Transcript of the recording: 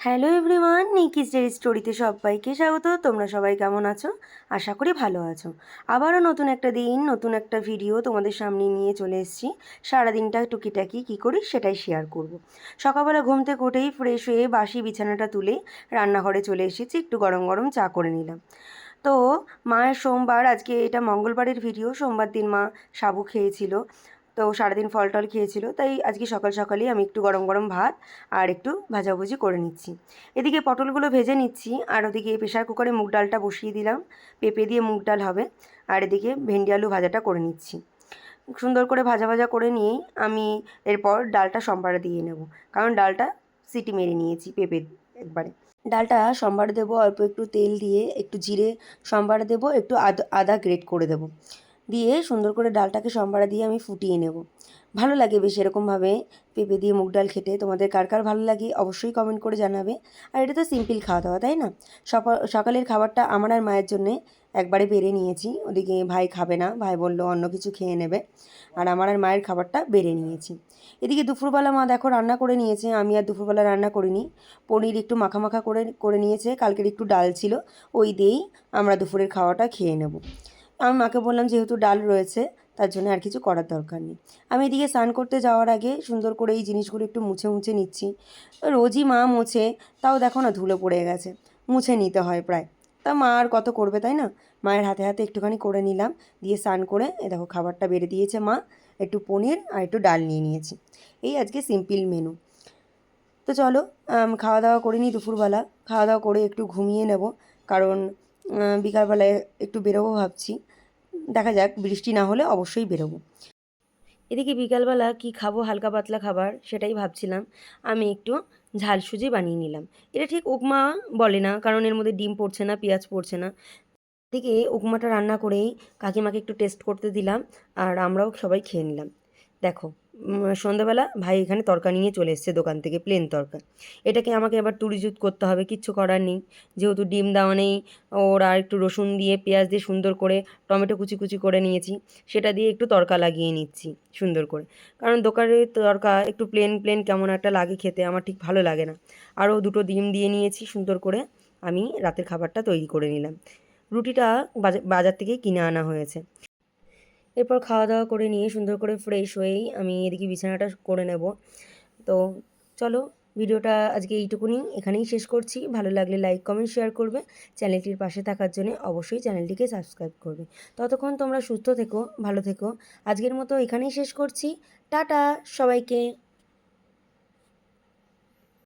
Hello everyone, নিকিস daily স্টোরিতে সবাইকে স্বাগত। তোমরা সবাই কেমন আছো? আশা করি ভালো আছো। আবারও নতুন একটা দিন, নতুন একটা ভিডিও তোমাদের সামনে নিয়ে চলে এসেছি। সারাদিনটা টুকিটাকি কী করি সেটাই শেয়ার করব। সকালবেলা ঘুম থেকে উঠেই ফ্রেশ হয়ে বাসি বিছানাটা তুলে রান্নাঘরে চলে এসেছি, একটু গরম গরম চা করে নিলাম। তো মায়ের সোমবার, আজকে এটা মঙ্গলবারের ভিডিও। সোমবার দিন মা সাবু খেয়েছিল, তো সারাদিন ফল টল খেয়েছিল, তাই আজকে সকাল সকালেই আমি একটু গরম গরম ভাত আর একটু ভাজাভুজি করে নিচ্ছি। এদিকে পটলগুলো ভেজে নিচ্ছি, আর ওদিকে প্রেশার কুকারে মুগ ডালটা বসিয়ে দিলাম। পেঁপে দিয়ে মুগ ডাল হবে। আর এদিকে ভেন্ডি আলু ভাজাটা করে নিচ্ছি। সুন্দর করে ভাজা ভাজা করে নিয়েই আমি এরপর ডালটা সম্বারে দিয়ে নেব, কারণ ডালটা সিটি মেরে নিয়েছি পেঁপে একবারে। ডালটা সম্বারে দেবো অল্প একটু তেল দিয়ে, একটু জিরে সম্বারে দেবো, একটু আদা গ্রেট করে দেবো, দিয়ে সুন্দর করে ডালটাকে সম্বারে দিয়ে আমি ফুটিয়ে নেব। ভালো লাগে বেশ এরকমভাবে পেঁপে দিয়ে মুগ ডাল খেতে। তোমাদের কার কার ভালো লাগে অবশ্যই কমেন্ট করে জানাবে। আর এটা তো সিম্পল খাওয়া দাওয়া, তাই না? সকালের খাবারটা আমার আর মায়ের জন্যে একবারে বেড়ে নিয়েছি। ওদিকে ভাই খাবে না, ভাই বললো অন্য কিছু খেয়ে নেবে, আর আমার আর মায়ের খাবারটা বেড়ে নিয়েছি। এদিকে দুপুরবেলা মা দেখো রান্না করে নিয়েছে, আমি আর দুপুরবেলা রান্না করিনি। পনির একটু মাখা মাখা করে করে নিয়েছে, কালকের একটু ডাল ছিল, ওই দিয়েই আমরা দুপুরের খাওয়াটা খেয়ে নেব। আমি মাকে বললাম যেহেতু ডাল রয়েছে তার জন্য আর কিছু করার দরকার নেই। আমি এদিকে স্নান করতে যাওয়ার আগে সুন্দর করে এই জিনিসগুলো একটু মুছে মুছে নিচ্ছি। রোজই মা মোছে, তাও দেখো না ধুলো পড়ে গেছে, মুছে নিতে হয় প্রায়। তা মা আর কত করবে, তাই না? মায়ের হাতে হাতে একটুখানি করে নিলাম, দিয়ে স্নান করে এ দেখো খাবারটা বেড়ে দিয়েছে মা। একটু পনির আর একটু ডাল নিয়ে নিয়েছি। এই আজকে সিম্পল মেনু। তো চলো খাওয়া দাওয়া করে নিই দুপুরবেলা। খাওয়া দাওয়া করে একটু ঘুমিয়ে নেব, কারণ বিকালবেলায় একটু বেরোবো ভাবছি। দেখা যাক, বৃষ্টি না হলে অবশ্যই বেরোবো। এদিকে বিকালবেলা কি খাবো, হালকা পাতলা খাবার সেটাই ভাবছিলাম। আমি একটু ঝাল সুজি বানিয়ে নিলাম। এটা ঠিক উপমা বলে না, কারণ এর মধ্যে ডিম পড়ছে না, পেঁয়াজ পড়ছে না। এদিকে উপমাটা রান্না করেই কাকিমাকে একটু টেস্ট করতে দিলাম, আর আমরাও সবাই খেয়ে নিলাম। দেখো সন্ধ্যাবেলা ভাই এখানে তরকা নিয়ে চলে এসেছে দোকান থেকে, প্লেন তরকা। এটাকে আমাকে আবার তুড়িজুত করতে হবে, কিচ্ছু করার নেই। যেহেতু ডিম দেওয়া নেই, ওর আর একটু রসুন দিয়ে পেঁয়াজ দিয়ে সুন্দর করে টমেটো কুচি কুচি করে নিয়েছি, সেটা দিয়ে একটু তরকা লাগিয়ে নিচ্ছি সুন্দর করে। কারণ দোকানের তরকা একটু প্লেন প্লেন কেমন একটা লাগে খেতে, আমার ঠিক ভালো লাগে না। আরও দুটো ডিম দিয়ে নিয়েছি সুন্দর করে। আমি রাতের খাবারটা তৈরি করে নিলাম। রুটিটা বাজার থেকে কিনে আনা হয়েছে। এরপর খাওয়া দাওয়া করে নিয়ে সুন্দর করে ফ্রেশ হয়েই আমি এদিকে বিছানাটা করে নেব। তো চলো, ভিডিওটা আজকে এইটুকুনি এখানেই শেষ করছি। ভালো লাগলে লাইক কমেন্ট শেয়ার করবে। চ্যানেলটির পাশে থাকার জন্য অবশ্যই চ্যানেলটিকে সাবস্ক্রাইব করবে। ততক্ষণ তোমরা সুস্থ থেকো, ভালো থেকো। আজকের মতো এখানেই শেষ করছি। টাটা সবাইকে।